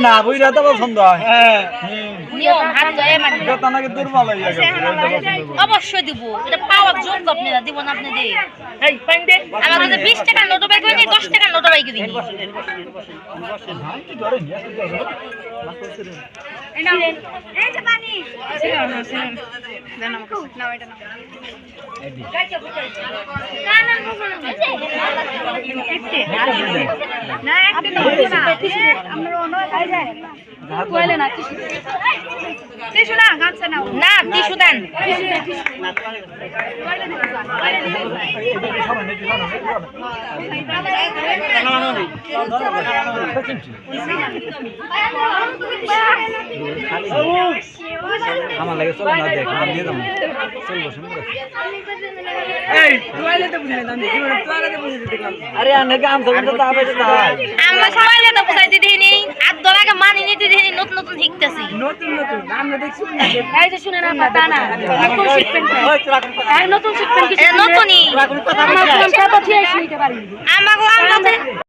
না বুইরা তো পছন্দ হয় হ্যাঁ নিয়ম হাত ধরে মানে কথা নাকি দুর্বল হয়ে গেছে অবশ্যই দিব এটা পাওয়ার যোগ্য আপনারা দিব না আপনি দেই এই পাইন দে আমার কাছে 20 টাকা নোট বাই করে 10 টাকা নোট বাই করে দিই এই যে পানি দেন আমাকে নাও এটা নাও না একটা আমরা অন্য খাই যায় কইলে না টিস্যু না গামছা নাও না টিস্যু দেন আমার লাগে চলো না দেখ আমি দিয়ে দাও চলবো সুন্দর এই টয়লেটে বুঝাই না আমি জীবনে টয়লেটে বুঝাই দিতে গেলাম আরে আনে কাম তো কিন্তু আবে না আমরা সবাই তো বুঝাইতে দিইনি আর দলাকে মানি নিতে দিইনি নতুন নতুন শিখতেছি নতুন নতুন আমরা দেখছি এই যে শুনেন না তা না এখন শিখবেন ওই তোরা কোন কথা নতুন শিখবেন কিছু নতুনই তোরা কোন কথা আমাকে আমরা